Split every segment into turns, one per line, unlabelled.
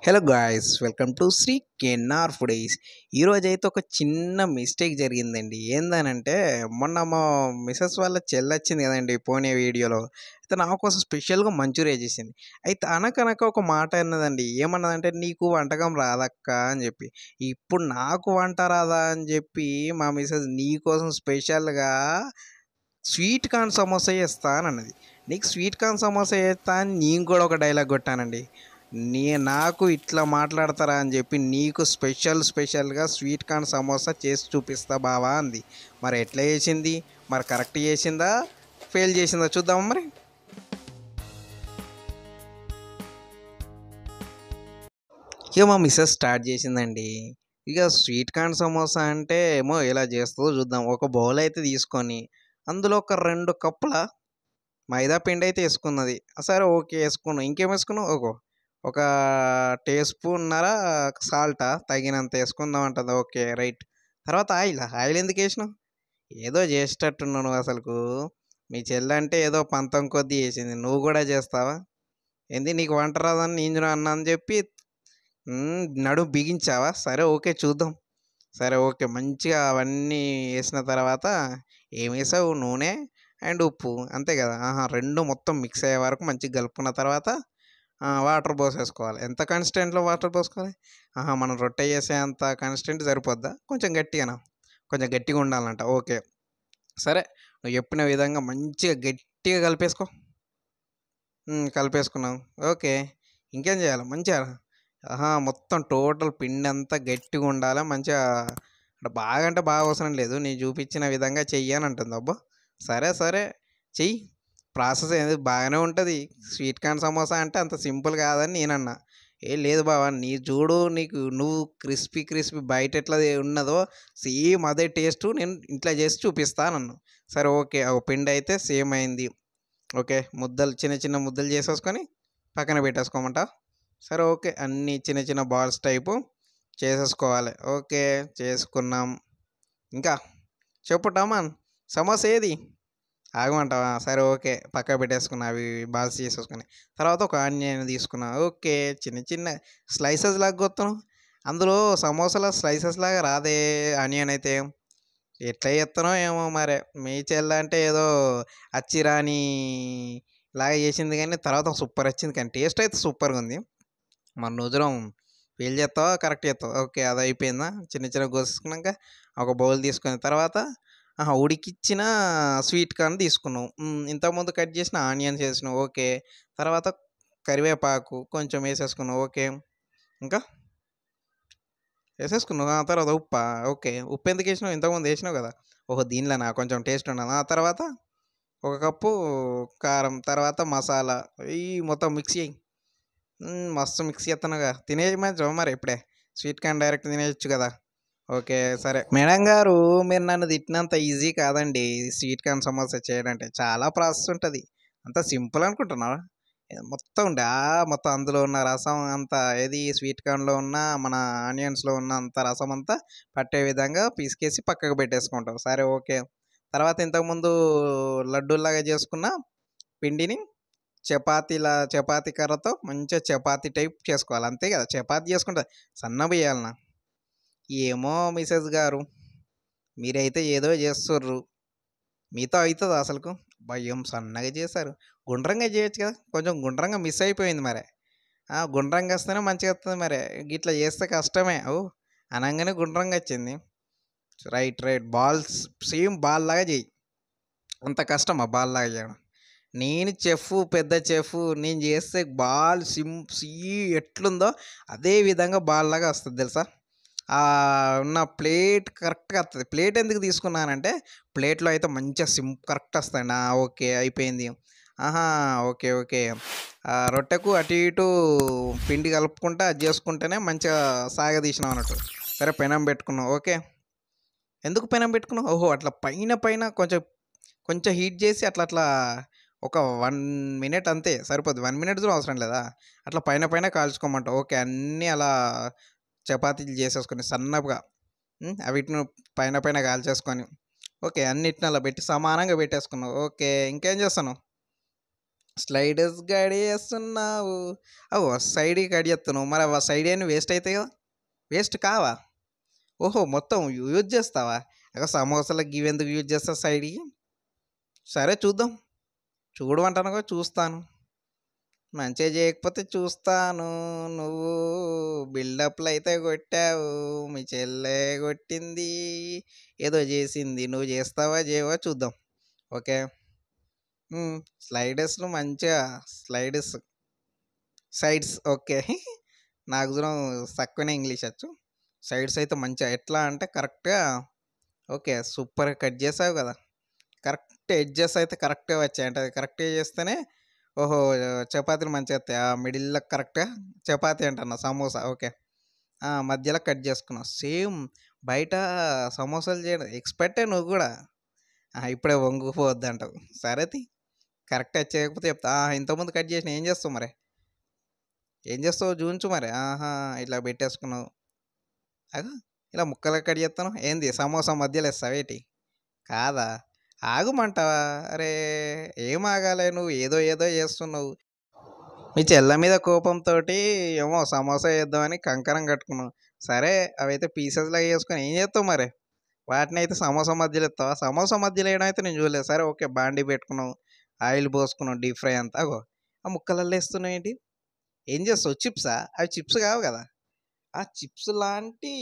Hello guys, welcome to Sri KNR foodies. ఈరోజైతే ఒక చిన్న మిస్టేక్ జరిగిందండి. ఏందనంటే మొన్న మా మిసెస్ వాళ్ళ చెల్లొచ్చింది కదండి పోనీ వీడియోలో. అయితే నా కోసం స్పెషల్గా మంచూరియా చేసింది. అయితే అనకనక ఒక మాట అన్నదండి. ఏమన్నదంటే, నీకు వంటకం రాదక్క అని చెప్పి. ఇప్పుడు నాకు వంట రాదా అని చెప్పి మా మిసెస్ నీ కోసం స్పెషల్గా స్వీట్ కార్న్ సమోసా చేస్తా అని అన్నది. నీకు స్వీట్ కార్న్ సమోసా చేస్తా అని నేను కూడా ఒక డైలాగ్ కొట్టానండి. నాకు ఇట్లా మాట్లాడతారా అని చెప్పి నీకు స్పెషల్గా స్వీట్ కార్న్ సమోసా చేసి చూపిస్తా బావా అంది. మరి ఎట్లా చేసింది? మరి కరెక్ట్ చేసిందా, ఫెయిల్ చేసిందా చూద్దామా మరి. ఇక మా మిస్సెస్ స్టార్ట్ చేసిందండి. ఇక స్వీట్ కార్న్ సమోసా అంటే ఏమో ఎలా చేస్తుందో చూద్దాం. ఒక బౌల్ అయితే తీసుకొని అందులో ఒక 2 కప్పుల మైదా పిండి అయితే వేసుకున్నది. సరే ఓకే వేసుకున్నాం. ఇంకేం వేసుకున్నావు? ఒక టీ స్పూన్నర సాల్టా తగినంత వేసుకుందాం అంటుంది. Okay right. తర్వాత ఆయిల్ ఎందుకు వేసినావు? ఏదో చేసేటట్టున్నావు నువ్వు అసలుకు. మీ చెల్లి ఏదో పంతం కొద్దీ చేసింది, నువ్వు కూడా చేస్తావా ఏంది? నీకు వంట రాదని నేను అన్నా అని చెప్పి నడుము బిగించావా? సరే ఓకే చూద్దాం. సరే ఓకే మంచిగా అవన్నీ వేసిన తర్వాత ఏం వేసావు? నూనె అండ్ ఉప్పు అంతే కదా. రెండు మొత్తం మిక్స్ అయ్యే వరకు మంచిగా కలుపుకున్న తర్వాత వాటర్ పోసేసుకోవాలి. ఎంత కన్స్టెంట్లో వాటర్ పోసుకోవాలి? మనం రొట్టె చేసే అంత కన్స్టెంట్ సరిపోద్దా? కొంచెం గట్టిగానా? కొంచెం గట్టిగా ఉండాలంట. ఓకే సరే, నువ్వు చెప్పిన విధంగా మంచిగా గట్టిగా కలిపేసుకో. కలిపేసుకున్నావు. ఓకే, ఇంకేం చేయాలి? మంచిగా మొత్తం టోటల్ పిండి అంతా గట్టిగా ఉండాలి. మంచిగా బాగా అంటే బాగా అవసరం లేదు, నీ చూపించిన విధంగా చెయ్యి అని అంటుంది. అబ్బా సరే సరే చెయ్యి. ప్రాసెస్ ఏది బాగానే ఉంటుంది. స్వీట్ కార్న్ సమోసా అంటే అంత సింపుల్ కాదని నేనన్నా. లేదు బావా, నీ చూడు, నువ్వు క్రిస్పీ బయట ఎట్లా ఉన్నదో సేమ్ అదే టేస్ట్ నేను ఇంట్లో చేసి చూపిస్తానన్ను. సరే ఓకే, ఒక పిండి అయితే సేమ్ అయింది. ఓకే, ముద్దలు చిన్న చిన్న ముద్దలు చేసేసుకొని పక్కన పెట్టేసుకోమంట. సరే ఓకే, అన్నీ చిన్న చిన్న బాల్స్ టైపు చేసేసుకోవాలి. ఓకే చేసుకున్నాం. ఇంకా చెప్పు టామాన్, సమోసా ఏది? ఆగమంటావా? సరే ఓకే, పక్క పెట్టేసుకున్నా అవి బాల్స్ చేసేసుకుని. తర్వాత ఒక ఆనియన్ తీసుకున్నా. ఓకే, చిన్న చిన్న స్లైసెస్ లాగా కొత్తాను. అందులో సమోసాల స్లైసెస్ లాగా రాదే ఆనియన్ అయితే. ఎట్లా చేస్తానో ఏమో మరి. మీ చెల్లి అంటే ఏదో అచ్చిరాని లాగా చేసింది, కానీ తర్వాత సూపర్ వచ్చింది. కానీ టేస్ట్ అయితే సూపర్గా ఉంది. మన నూజరం ఫెయిల్ చేస్తావా కరెక్ట్ చేస్తావా? ఓకే, అది అయిపోయిందా? చిన్న చిన్న కోసుకున్నాక ఒక బౌల్ తీసుకున్న తర్వాత ఉడికిచ్చిన స్వీట్ కార్న్ తీసుకున్నావు. ఇంతకుముందు కట్ చేసిన ఆనియన్స్ వేసినావు. ఓకే, తర్వాత కరివేపాకు కొంచెం వేసేసుకున్నావు. ఓకే, ఇంకా వేసేసుకున్నావు. తర్వాత ఉప్పా? ఓకే, ఉప్పు ఎందుకు వేసినావు? ఇంతకుముందు వేసినావు కదా. దీనిలో నా కొంచెం టేస్ట్ ఉన్నది. తర్వాత ఒక కప్పు కారం, తర్వాత మసాలా ఈ మొత్తం మిక్స్ చేయి. మస్తు మిక్స్ చేస్తున్నాగా. తినేయమంటావా మరి ఇప్పుడే? స్వీట్ కార్న్ డైరెక్ట్ తినేయచ్చు కదా. ఓకే సరే మేడం గారు, మీరు నన్ను తిట్టినంత ఈజీ కాదండి స్వీట్ కార్న్ సమోసా చేయడం. అంటే చాలా ప్రాసెస్ ఉంటుంది. అంత సింపుల్ అనుకుంటున్నావా? మొత్తం అందులో ఉన్న రసం అంతా ఏది స్వీట్ కార్న్లో ఉన్న మన ఆనియన్స్లో ఉన్న అంత రసం అంతా పట్టే విధంగా పిసికేసి పక్కకు పెట్టేసుకుంటాం. సరే ఓకే, తర్వాత ఇంతకుముందు లడ్డూలాగా చేసుకున్న పిండిని చపాతీ కర్రతో మంచిగా చపాతీ టైప్ చేసుకోవాలి. అంతే కదా, చపాతీ చేసుకుంటా సన్నగా వేయాలన్నా. ఏమో మిసెస్ గారు, మీరైతే ఏదో చేస్తుర్రు. మీతో అవుతుందా అసలుకు? భయం సన్నగా చేశారు. గుండ్రంగా చేయొచ్చు కదా. కొంచెం గుండ్రంగా మిస్ అయిపోయింది మరి. గుండ్రంగా వస్తేనే మంచిగా వస్తుంది మరి. గిట్లా చేస్తే కష్టమే. అనగానే గుండ్రంగా వచ్చింది. రైట్ బాల్స్ సేమ్ బాల్ లాగా చెయ్యి. అంత కష్టమా బాల్ లాగా చేయడం? నేను పెద్ద చెఫ్, నేను చేస్తే బాల్ ఎట్లుందో అదే విధంగా బాల్ లాగా వస్తుంది తెలుసా. ఉన్న ప్లేట్ కరెక్ట్గా వస్తుంది. ప్లేట్ ఎందుకు తీసుకున్నానంటే ప్లేట్లో అయితే మంచిగా కరెక్ట్ వస్తాయండి. ఓకే అయిపోయింది. ఓకే ఓకే, రొట్టెకు అటు ఇటు పిండి కలుపుకుంటా అది చేసుకుంటేనే మంచిగా సాగదీసినాం అన్నట్టు. సరే పెనం పెట్టుకున్నాం. ఓకే, ఎందుకు పెనం పెట్టుకున్నావు? అట్లా పైన పైన కొంచెం కొంచెం హీట్ చేసి అట్లా అట్లా ఒక 1 మినిట్ అంతే సరిపోద్ది. 1 మినిట్ కూడా అవసరం లేదా. అట్లా పైన పైన కాల్చుకోమంటావు. ఓకే, అన్నీ అలా చపాతీలు చేసేసుకొని సన్నగా వీటిని పైన పైన కాల్చేసుకొని ఓకే అన్నిటిని అలా పెట్టి సమానంగా పెట్టేసుకున్నావు. ఓకే, ఇంకేం చేస్తాను? స్లైడర్స్ గడియేస్తున్నావు. అగో సైడ్‌కి కడియేస్తున్నావు. మరి ఆ సైడ్ అన్ని వేస్ట్ అయితాయి కదా! వేస్ట్ కావా? ఓహో! మొత్తం యూజ్ చేస్తావా? సమోసాలకి గివెందుకు యూజ్ చేస్తావు సైడ్‌కి? సరే చూద్దాం. చూడమంటున్నావుగా చూస్తాను. మంచిగా చేయకపోతే చూస్తాను. నువ్వు బిల్డప్‌లయితే కొట్టావు. మీ చెల్లె కొట్టింది. ఏదో చేసింది. నువ్వు చేస్తావా? చేయవా? చూద్దాం. ఓకే. హ్మ్. స్లైడర్స్‌లో మంచిగా స్లైడర్స్ సైడ్స్ ఓకే. నాకు జూనం తక్కువనే ఇంగ్లీష్ వచ్చు. సైడ్స్ అయితే మంచిగా ఎట్లా అంటే కరెక్ట్‌గా ఓకే. సూపర్‌గా కట్ చేసావు గదా! కరెక్ట్ ఎడ్జెస్ అయితే కరెక్ట్‌గా వచ్చాయి. అంటే కరెక్ట్‌గా చేస్తేనే ఓహో! చపాతీలు మంచిగా వస్తాయి. ఆ మిడిల్‌లో కరెక్ట్‌గా చపాతీ అంటున్నా సమోసా ఓకే. ఆ! మధ్యలో కట్ చేసుకున్నావు. సేమ్ బయట సమోసాలు చేయడం ఎక్స్‌పర్టే నువ్వు గూడా. ఇప్పుడే వంగిపోవద్దంటావు. సరే కరెక్ట్‌గా చేయకపోతే చెప్తా. ఇంతకుముందు కట్ చేసినయి ఏం చేస్తావు మరి? ఏం చేస్తావో చూయించు మరి. ఆహా! ఇట్లా పెట్టేసుకున్నావు. అగో ఇలా ముక్కలుగా కట్ చేత్తన్నావు. ఏంది సమోసా మధ్యలో ఏస్తావేటి? కాదా? ఆగమంటావా? అరే! ఏం ఆగాలే నువ్వు ఏదో ఏదో చేస్తున్నావు. మీ చెల్ల మీద కోపంతోటి ఏమో సమోసా చేద్దామని కంకణం కట్టుకున్నావు. సరే అవైతే పీసెస్‌లాగా చేసుకొని ఏం చేస్తావు మరి? వాటినైతే సమోసా మధ్యలో ఎత్తావా? సమోసా మధ్యలో ఎయడం అయితే నేను చూడలేదు. సరే ఓకే. బాండీ పెట్టుకున్నావు. ఆయిల్ పోసుకున్నావు డీప్ ఫ్రై అంతా. అగో ఆ ముక్కలల్లో ఏస్తున్నావేంటి? ఏం చేస్తావు చిప్సా? అవి చిప్స్ కావు కదా! ఆ చిప్స్ లాంటి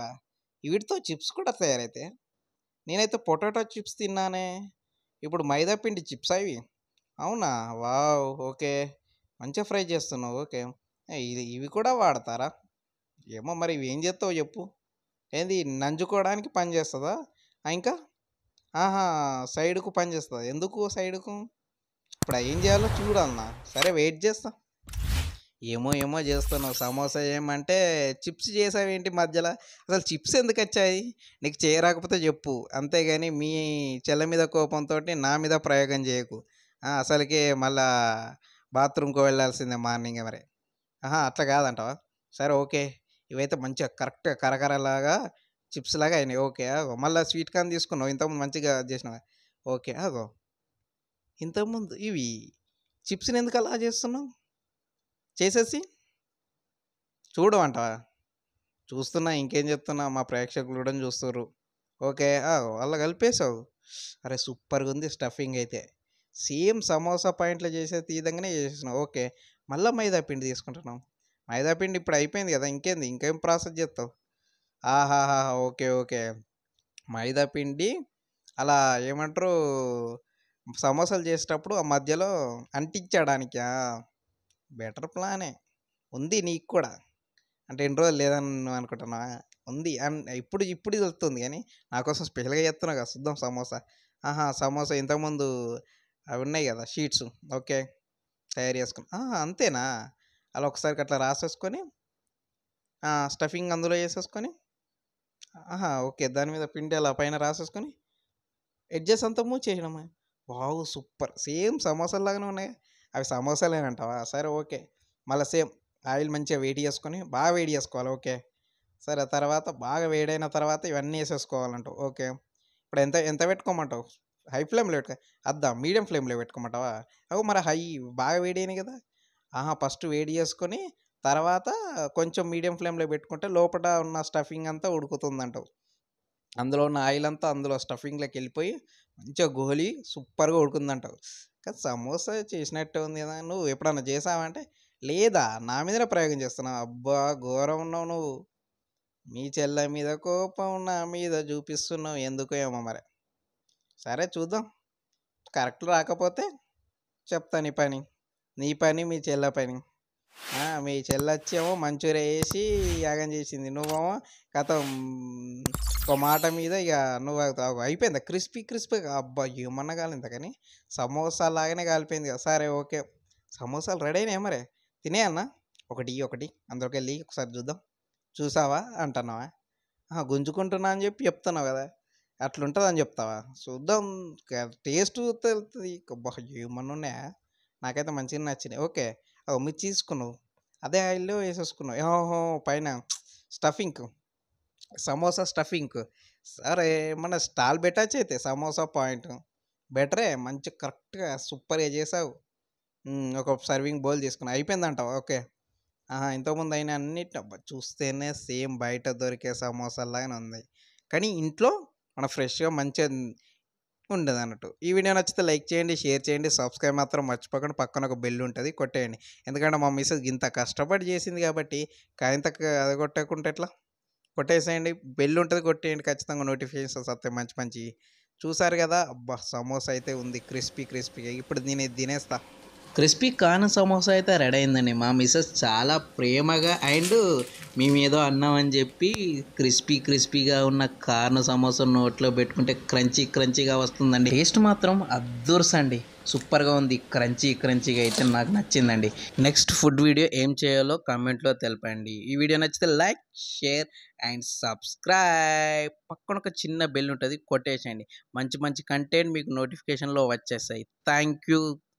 ఆహ్, వీటితో చిప్స్ కూడా తయారైతాయా? నేనైతే పొటాటో చిప్స్ తిన్నానే. ఇప్పుడు మైదా పిండి చిప్సా ఇవి? అవునా? వావ్! ఓకే. మంచిగా ఫ్రై చేస్తున్నావు. ఓకే. ఇవి కూడా వాడతారా? ఏమో మరి ఇవేం చేస్తావో చెప్పు? ఏంది నంజుకోవడానికి పనిచేస్తదా? ఇంకా? ఆహా! సైడ్‌కు పనిచేస్తదా? ఎందుకు సైడ్‌కు? ఇప్పుడు ఏం చేయాలో చూడాలనా? సరే వెయిట్ చేస్తా. ఏమో ఏమో చేస్తున్నావు. సమోసా ఏమంటే చిప్స్ చేసావేంటి మధ్యల? అసలు చిప్స్ ఎందుకొచ్చాయి? నీకు చేయరాకపోతే చెప్పు. అంతేగాని మీ చెల్ల మీద కోపంతోటి నా మీద ప్రయోగం చేయకు. అసలకే మళ్ళా బాత్రూమ్‌కి వెళ్ళాల్సిందే మార్నింగే మరి. ఆహా! అట్లా కాదంటావా? సరే ఓకే. ఇవైతే మంచిగా కరెక్ట్‌గా కరకరలాగా చిప్స్‌లాగా అయినాయి. ఓకే. ఆగో మళ్ళా స్వీట్ కార్న్ తీసుకున్నావు. ఇంతకుముందు మంచిగా చేసినావు. ఓకే. ఆగో ఇంతకుముందు ఇవి చిప్స్‌ని ఎందుకు అలా చేస్తున్నావు? చేసేసి చూడమంటావా? చూస్తున్నా ఇంకేం చెప్తున్నా మా ప్రేక్షకులు కూడా చూస్తుర్రు. ఓకే. అలా కలిపేసావు. అరే! సూపర్‌గుంది స్టఫింగ్ అయితే. సేమ్ సమోసా పాయింట్‌లో చేసే విధంగానే చేసేసినావు. ఓకే. మళ్ళా మైదా పిండి తీసుకుంటున్నావు. మైదా పిండి ఇప్పుడు అయిపోయింది కదా! ఇంకేంది? ఇంకేం ప్రాసెస్ చేస్తావు? ఆహాహాహా! ఓకే. ఓకే. మైదా పిండి అలా ఏమంటారు సమోసాలు చేసేటప్పుడు ఆ మధ్యలో అంటించడానికా? బెటర్ ప్లానే. ఉంది నీకు కూడా. అంటే ఇన్ని రోజులు లేదని నువ్వు అనుకుంటున్నావా? ఉంది. ఇప్పుడు ఇప్పుడు తెలుస్తుంది గానీ, నా కోసం స్పెషల్‌గా చేస్తున్నావు కదా! సుద్దాం సమోసా. ఆహా! సమోసా ఇంతకుముందు అవి ఉన్నాయి గదా! షీట్సు. ఓకే. తయారు చేసుకున్నా. అంతేనా? అలా ఒకసారికి అట్లా రాసేసుకొని స్టఫింగ్ అందులో ఏసేసుకొని ఓకే. దాని మీద పిండి అలా పైన రాసేసుకొని ఎడ్జెస్ అంతా మూసేయడమే. వావ్! సూపర్. సేమ్ సమోసాల్లాగానే ఉన్నాయి. అవి సమోసాలేనంటావా? సరే ఓకే. మళ్ళా సేమ్ ఆయిల్ మంచిగా వేడి చేసుకొని బాగా వేడి చేసుకోవాలి. ఓకే. సరే తర్వాత బాగా వేడైన తర్వాత ఇవన్నీ ఏసేసుకోవాలంటావు. ఓకే. ఇప్పుడు ఎంత ఎంత పెట్టుకోమంటావు? హై ఫ్లేమ్‌లో అద్దా మీడియం ఫ్లేమ్‌లో పెట్టుకోమంటావా? మరి బాగా వేడయినాయి కదా! ఫస్ట్ వేడి చేసుకొని తర్వాత కొంచెం మీడియం ఫ్లేమ్‌లో పెట్టుకుంటే లోపట ఉన్న స్టఫింగ్ అంతా ఉడుకుతుందంటావు. అందులో ఉన్న ఆయిల్ అంతా అందులో స్టఫింగ్‌లోకెళ్ళిపోయి మంచిగా గోలి సూపర్‌గా ఉడుకుతుందంటావు. కానీ సమోసా చేసినట్టే ఉంది కదా! నువ్వు ఎప్పుడన్నా చేసావా అంటే, లేదా నా మీదనే ప్రయోగం చేస్తున్నావా? అబ్బా! ఘోరం ఉన్నావు నువ్వు. మీ చెల్లె మీద కోపం నా మీద చూపిస్తున్నావు ఎందుకో ఏమో మరి. సరే చూద్దాం. కరెక్ట్ రాకపోతే చెప్తా నీ పని. నీ పని, మీ చెల్లె పని. మీ చెల్లొచ్చేమో మంచూరియా ఏసి యాగం చేసింది. నువ్వేమో ఖతం ఒక మాట మీద ఇగ నువ్వు అయిపోయిందా క్రిస్పీగా అబ్బా! ఏమన్నా కాలిందా కానీ సమోసా లాగానే కాలిపోయింది కదా! సరే ఓకే. సమోసాలు రెడీ అయినాయా మరి? తినేయన్నా? ఒకటి అందులోకెళ్ళి ఒకసారి చూద్దాం. చూసావా అంటున్నావా? గుంజుకుంటున్నా అని చెప్పి చెప్తున్నావు గదా! అట్లుంటదని జెప్తావా? చూద్దాం టేస్ట్ తెలుత్తది. అబ్బా! ఏమన్నున్నాయా? నాకైతే మంచిగానే నచ్చినాయి. ఓకే. మిర్చి తీసుకున్నావు. అదే ఆయిల్‌లో ఏసేసుకున్నావు. పైన స్టఫింగ్ సమోసా స్టఫింగ్. సరే మన స్టాల్ పెట్టొచ్చయితే సమోసా పాయింట్. బెటరే మంచి కరెక్ట్‌గా సూపర్‌గా చేసావు. ఒక సర్వింగ్ బౌల్ తీసుకున్నా. అయిపోయిందంటావా? ఓకే. ఆహా! ఇంతకుముందు అయిన అన్నిటి అబ్బా! చూస్తేనే సేమ్ బయట దొరికే సమోసాల్లాగానే ఉంది. కానీ ఇంట్లో మన ఫ్రెష్‌గా మంచిగా ఉండదన్నట్టు. ఈ వీడియో నచ్చితే లైక్ చేయండి, షేర్ చేయండి, సబ్స్క్రైబ్ మాత్రం మర్చిపోకండి. పక్కన ఒక బెల్ ఉంటది కొట్టేయండి. ఎందుకంటే మా మిసెస్ గింత కష్టపడి చేసింది కాబట్టి అది కొట్టకుంటే ఎట్లా? కొట్టేసేయండి. బెల్ ఉంటది కొట్టేయండి ఖచ్చితంగా నోటిఫికేషన్స్ వస్తాయి మంచి మంచియి. చూసారు గదా! అబ్బా! సమోసా అయితే ఉంది క్రిస్పీగా. ఇప్పుడు నేను ఇది తినేస్తా. క్రిస్పీ కార్న్ సమోసా అయితే రెడీ అయిందండి. మా మిసెస్ చాలా ప్రేమగా అండ్ మేమేదో అన్నామని చెప్పి క్రిస్పీగా ఉన్న కార్న్ సమోసా నోట్లో పెట్టుకుంటే క్రంచీగా వస్తుందండి. టేస్ట్ మాత్రం అద్దుర్సండి. సూపర్‌గా ఉంది. క్రంచీగా అయితే నాకు నచ్చిందండి. నెక్స్ట్ ఫుడ్ వీడియో ఏం చేయాలో కామెంట్‌లో తెలపండి. ఈ వీడియో నచ్చితే లైక్, షేర్ అండ్ సబ్స్క్రైబ్. పక్కన ఒక చిన్న బెల్ ఉంటది కొట్టేసేయండి. మంచి మంచి కంటెంట్ మీకు నోటిఫికేషన్‌లో వచ్చేస్తాయి. Thank you.